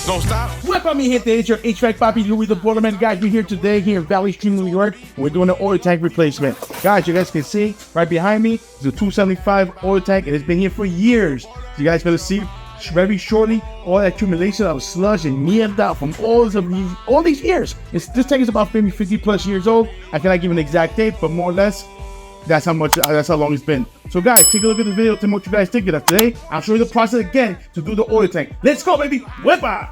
Don't stop. What's up, me gente? It's your HVAC Papi, Louis the Boilerman. Guys, we're here today here in Valley Stream, New York. We're doing an oil tank replacement. Guys, you guys can see right behind me is a 275 oil tank, and it's been here for years. So you guys gonna see very shortly all the accumulation of sludge and mierda from all these years. This tank is about 50 plus years old. I cannot give an exact date, but more or less, that's how long it's been. So guys, take a look at the video, tell me what you guys think of that. Today, I'll show you the process again to do the oil tank. Let's go, baby. Whippa!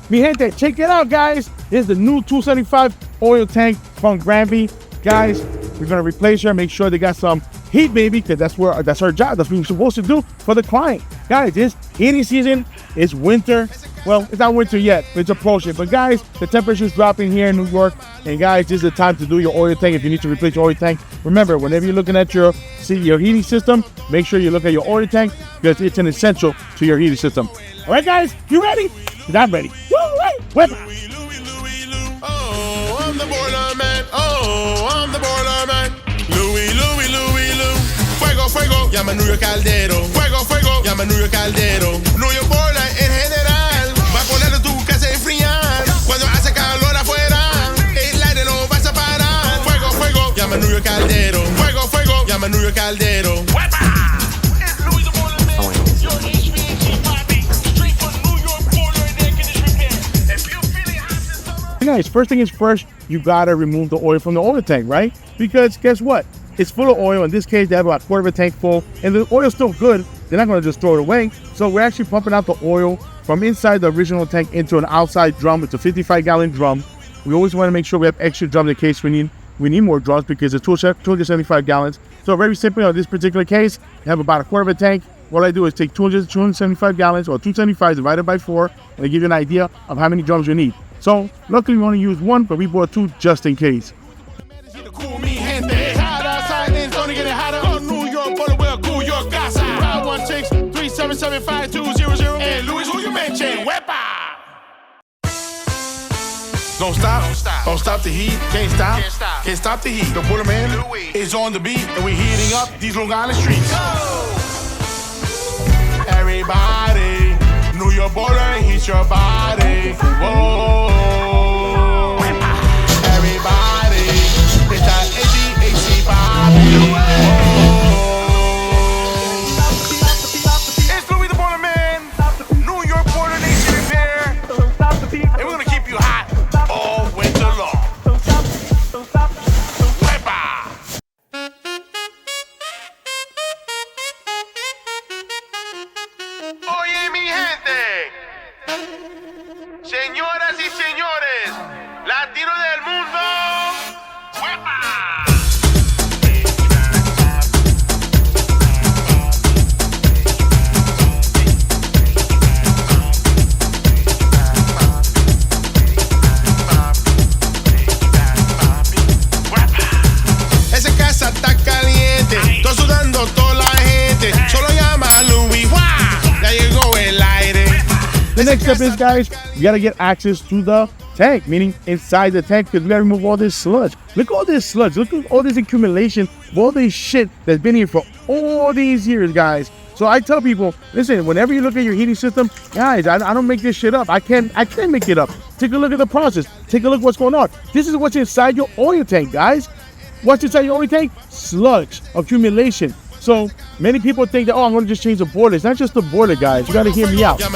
Mi gente, check it out, guys. This is the new 275 oil tank from Granby. Guys, we're gonna replace her, make sure they got some heat, baby, because that's our job. That's what we're supposed to do for the client. Guys, this heating season is winter. Well, it's not winter yet, but it's approaching. But guys, the temperature's dropping here in New York. And guys, this is the time to do your oil tank if you need to replace your oil tank. Remember, whenever you're looking at your heating system, make sure you look at your oil tank because it's an essential to your heating system. All right, guys, you ready? Because I'm ready. Woo, wait. Oh, I'm the boiler man. Oh, I'm the boiler man. Louis. Fuego, fuego, llama New York Caldero. Fuego, fuego, llama New York Caldero. New York boiler en general. Va a ponerlo tu casa a enfriar. Cuando hace calor afuera, el aire no vas a parar. Fuego, fuego, llama New York Caldero. Fuego, fuego, llama New York Caldero. Guys, first thing is first, you gotta remove the oil from the oil tank, right? Because guess what? It's full of oil. In this case, they have about a quarter of a tank full, and the oil's still good. They're not gonna just throw it away. So we're actually pumping out the oil from inside the original tank into an outside drum. It's a 55-gallon drum. We always want to make sure we have extra drums in case we need more drums because it's 275 gallons. So very simply, on this particular case, I have about a quarter of a tank. What I do is take 275 gallons or 275 divided by 4, and I give you an idea of how many drums you need. So luckily we only use one, but we bought two just in case. Don't stop the heat, can't stop the heat. The boiler man is on the beat, and we're heating up these Long Island streets. Everybody, New York boiler, heat your body. Whoa. Everybody, it's that HVAC body. It's Louis the Boiler Man, New York Boiler Nation Repair, and we're gonna keep you hot all winter long. Oye, mi gente, señoras y señores, latinos del mundo, ¡huepa! Esa casa está caliente, estoy sudando toda la gente, solo llama a Louis. Ya llegó el aire. The next step is, guys, you gotta get access to the tank, meaning inside the tank, because we gotta remove all this sludge. Look at all this sludge. Look at all this accumulation of all this shit that's been here for all these years, guys. So I tell people, listen, whenever you look at your heating system, guys, I don't make this shit up. I can't make it up. Take a look at the process. Take a look what's going on. This is what's inside your oil tank, guys. What's inside your oil tank? Sludge, accumulation. So many people think that, oh, I'm going to just change the boiler. It's not just the boiler, guys. You got to hear me out. Now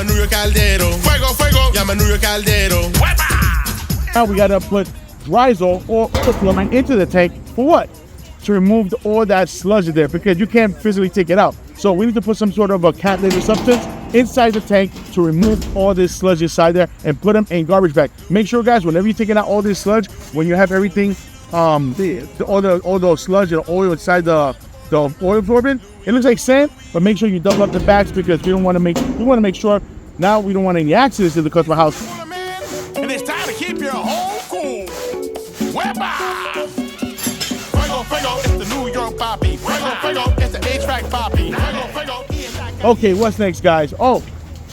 we got to put Drysol or chloramine into the tank for what? To remove all that sludge there, because you can't physically take it out. So we need to put some sort of a cat-litter substance inside the tank to remove all this sludge inside there and put them in garbage bag. Make sure, guys, whenever you're taking out all this sludge, when you have everything, all the sludge and oil inside the oil absorbent, it looks like sand, but make sure you double up the bags because we want to make sure now we don't want any accidents in the customer house. And it's time to keep your home cool. Fuego, fuego, it's the New York Papi. Fuego, fuego, it's the HVAC Papi. Okay, what's next, guys? Oh,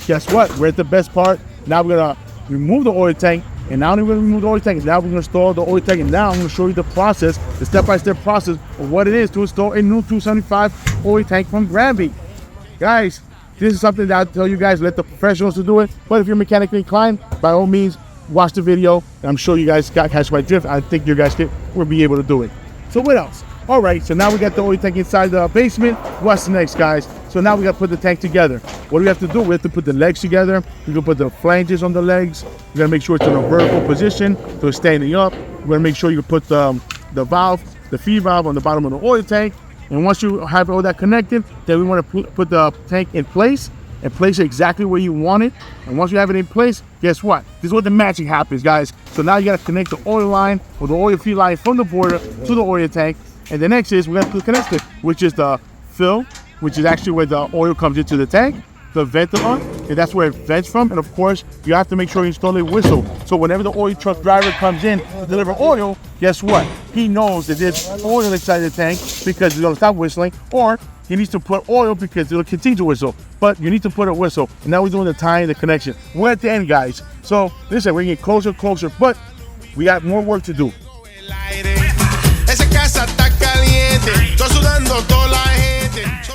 guess what? We're at the best part. Now we're gonna remove the oil tank, and now we're gonna remove the oil tank. Now we're gonna install the oil tank, and now I'm gonna show you the process, the step-by-step process of what it is to install a new 275 oil tank from Granby. Guys, this is something that I tell you guys, let the professionals to do it. But if you're mechanically inclined, by all means, watch the video, and I'm sure you guys catch my drift. I think you guys will be able to do it. So what else? All right, so now we got the oil tank inside the basement. What's next, guys? So now we got to put the tank together. What do we have to do? We have to put the legs together. We're gonna put the flanges on the legs. We're gonna make sure it's in a vertical position, so it's standing up. We're gonna make sure you put the valve, the feed valve on the bottom of the oil tank. And once you have all that connected, then we want to put the tank in place and place it exactly where you want it. And once you have it in place, guess what? This is what the magic happens, guys. So now you got to connect the oil line or the oil feed line from the boiler to the oil tank. And the next is we got to connect it, which is the fill, which is actually where the oil comes into the tank, the ventilator, and that's where it vents from. And of course, you have to make sure you install a whistle. So whenever the oil truck driver comes in to deliver oil, guess what? He knows that there's oil inside the tank because he's gonna stop whistling, or he needs to put oil because it'll continue to whistle. But you need to put a whistle. And now we're doing the tying, the connection. We're at the end, guys. So listen, we're getting closer, closer, but we got more work to do.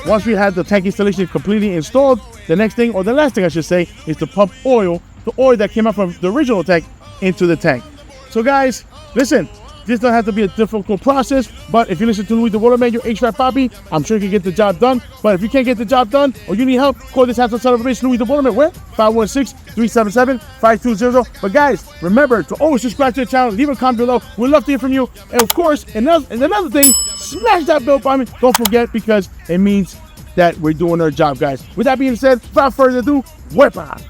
Once we have the tank installation completely installed, the next thing, or the last thing I should say, is to pump oil, the oil that came out from the original tank, into the tank. So guys, listen, this doesn't have to be a difficult process, but if you listen to Louis the Waterman, your HVAC Poppy, I'm sure you can get the job done. But if you can't get the job done, or you need help, call this handsome son of a bitch, Louis the Waterman. Where? 516-377-5200. But guys, remember to always subscribe to the channel, leave a comment below. We'd love to hear from you. And of course, another thing, smash that bell button. Don't forget, because it means that we're doing our job, guys. With that being said, without further ado, wepa.